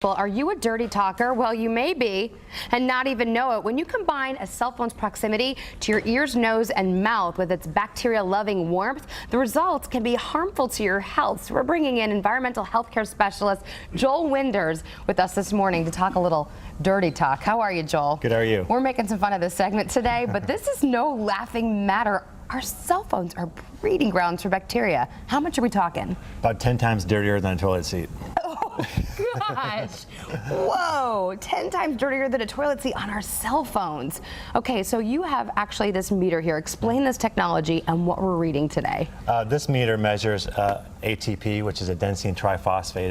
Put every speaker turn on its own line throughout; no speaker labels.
Well, are you a dirty talker? Well, you may be and not even know it. When you combine a cell phone's proximity to your ears, nose, and mouth with its bacteria-loving warmth, the results can be harmful to your health. So we're bringing in environmental healthcare specialist Joel Winders with us this morning to talk a little dirty talk. How are you, Joel?
Good, how are you?
We're making some fun of this segment today, but this is no laughing matter. Our cell phones are breeding grounds for bacteria. How much are we talking?
About 10 times dirtier than a toilet seat.
Oh, gosh. Whoa, 10 times dirtier than a toilet seat on our cell phones. Okay, so you have actually this meter here. Explain this technology and what we're reading today.
This meter measures ATP, which is adenosine triphosphate.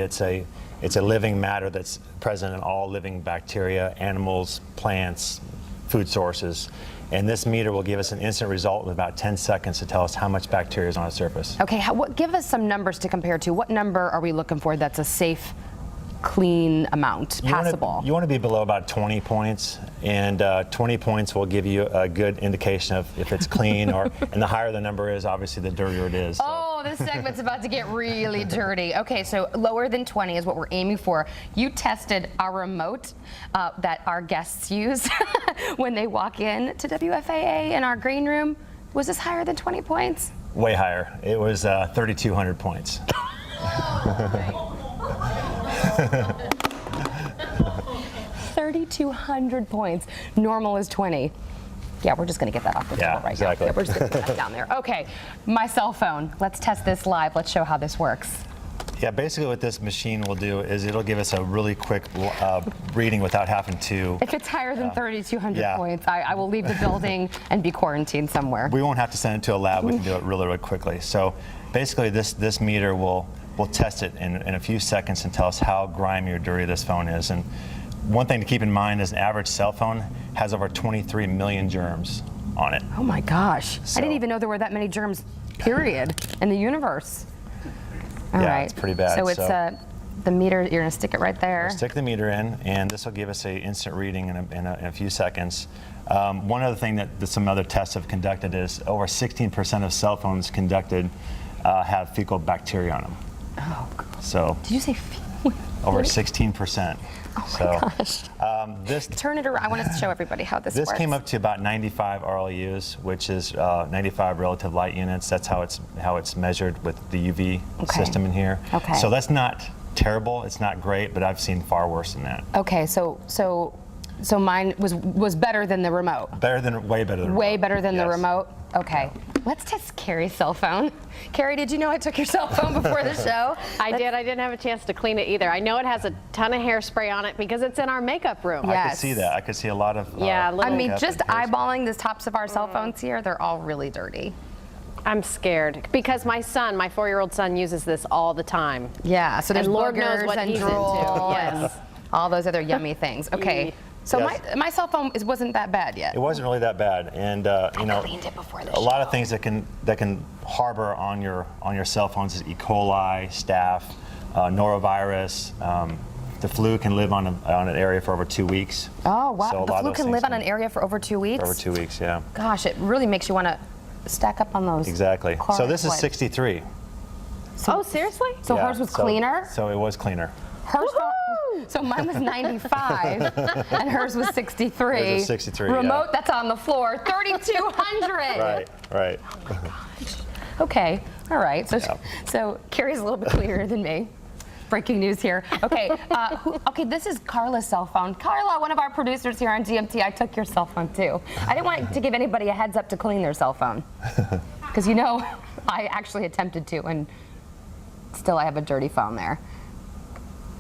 It's a living matter that's present in all living bacteria, animals, plants, food sources. And this meter will give us an instant result in about 10 seconds to tell us how much bacteria is on a surface.
Okay, give us some numbers to compare to. What number are we looking for that's a safe, clean amount, passable?
You want to be below about 20 points, and 20 points will give you a good indication of if it's clean, and the higher the number is, obviously, the dirtier it is. So.
Oh, this segment's about to get really dirty. Okay, so lower than 20 is what we're aiming for. You tested our remote that our guests use when they walk in to WFAA in our green room. Was this higher than 20 points?
Way higher. It was 3,200 points.
3,200 points. Normal is 20. Yeah, we're just going to get that off the table right
exactly.
now. Yeah, we're just going to put that down there. Okay, my cell phone. Let's test this live. Let's show how this works.
Yeah, basically what this machine will do is it'll give us a really quick reading without having to...
If it's higher than 3,200 points, I will leave the building and be quarantined somewhere.
We won't have to send it to a lab. We can do it really, really quickly. So basically this meter will test it in a few seconds and tell us how grimy or dirty this phone is. And one thing to keep in mind is an average cell phone has over 23 million germs on it.
Oh my gosh.
So,
I didn't even know there were that many germs, period, in the universe. All right.
It's pretty bad.
So it's the meter, you're going to stick it right there.
Stick the meter in, and this will give us an instant reading in a few seconds. One other thing that some other tests have conducted is over 16% of cell phones conducted have fecal bacteria on them.
Oh, God.
So,
did you say fecal?
Over 16%.
Oh my gosh. Turn it around. I want to show everybody how this works.
This came up to about 95 RLUs, which is 95 relative light units. That's how it's measured with the UV system in here.
Okay.
So that's not terrible. It's not great, but I've seen far worse than that.
Okay. So mine was better than the remote.
Way better than the remote.
Way better than the remote. Okay. Let's test Carrie's cell phone. Carrie, did you know I took your cell phone before the show?
I did. I didn't have a chance to clean it either. I know it has a ton of hairspray on it because it's in our makeup room.
Yes.
I could see that. I could see a lot of
I mean, just eyeballing the tops of our cell phones here, they're all really dirty.
I'm scared because my 4-year-old son uses this all the time.
Yeah, so there's
Lord knows
boogers
what
and
he's
drool
into.
and
Yes.
all those other yummy things. Okay. So my cell phone wasn't that bad yet.
It wasn't really that bad, and you know,
cleaned it before the
a lot of things that can harbor on your cell phones is E. coli, staph, norovirus. The flu can live on an area for over 2 weeks.
Oh wow!
So
the flu can live on an area for over 2 weeks.
For over 2 weeks, yeah.
Gosh, it really makes you want to stack up on those.
Exactly. So this is 63.
Oh, seriously?
So hers was cleaner.
So it was cleaner.
Hers. So mine was 95, and hers was 63.
Hers was 63.
Remote, that's on the floor, 3,200.
Right.
Oh my gosh. Okay. All right. So Carrie's a little bit cleaner than me. Breaking news here. Okay. Okay. This is Carla's cell phone. Carla, one of our producers here on GMT. I took your cell phone too. I didn't want to give anybody a heads up to clean their cell phone, because you know I actually attempted to, and still I have a dirty phone there.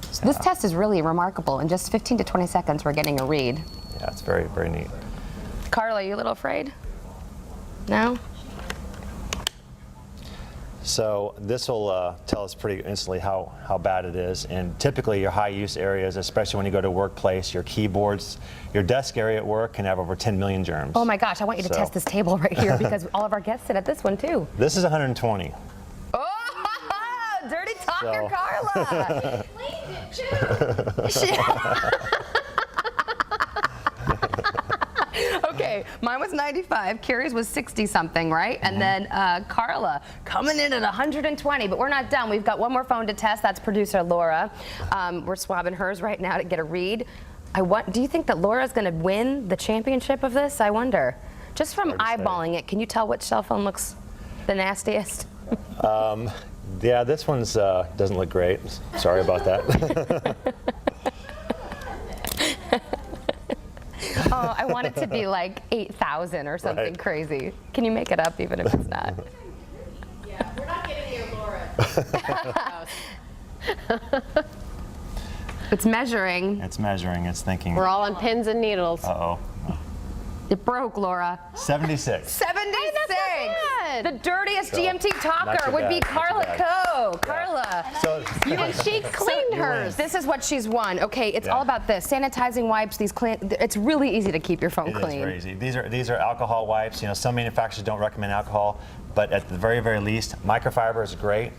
So this test is really remarkable. In just 15 to 20 seconds, we're getting a read.
Yeah, it's very, very neat.
Carla, you a little afraid? No?
So this will tell us pretty instantly how bad it is. And typically your high use areas, especially when you go to a workplace, your keyboards, your desk area at work can have over 10 million germs.
Oh my gosh, I want you to test this table right here because all of our guests sit at this one too.
This is 120.
Oh, dirty talker Carla. Okay, Okay, mine was 95. Carrie's was 60-something, right? And then Carla coming in at 120, but we're not done. We've got one more phone to test. That's producer Laura. We're swabbing hers right now to get a read. Do you think that Laura's going to win the championship of this? I wonder. Just from eyeballing it, can you tell which cell phone looks the nastiest?
Yeah, this one's doesn't look great. Sorry about that.
Oh, I want it to be like 8,000 or something crazy. Can you make it up even if it's not?
Yeah, we're not getting near Laura.
It's measuring.
It's measuring. It's thinking.
We're all on pins and needles.
Uh-oh.
It broke, Laura.
76.
76.
Hey, that's not bad.
The dirtiest
So,
GMT
not
talker
too
would be
bad, not
Carla
too bad.
Coe. Carla.
So,
And she cleaned hers.
This is what she's won. Okay, it's
Yeah.
all about this. Sanitizing wipes, these clean. It's really easy to keep your phone
it is
clean.
very easy. These are alcohol wipes. You know, some manufacturers don't recommend alcohol, but at the very, very least, microfiber is great,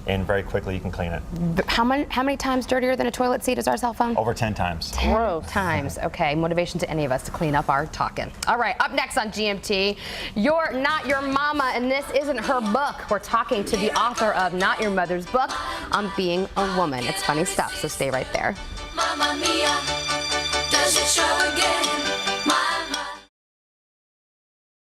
and very quickly you can clean it.
How many times dirtier than a toilet seat is our cell phone?
Over 10 times.
10 times. Okay, motivation to any of us to clean up our talking. All right, up next on GMT, You're Not Your Mama, and this isn't her book. We're talking to the author of Not Your Mother's Book on Being a Woman. It's funny stuff, so stay right there.
Mamma mia, does it show again?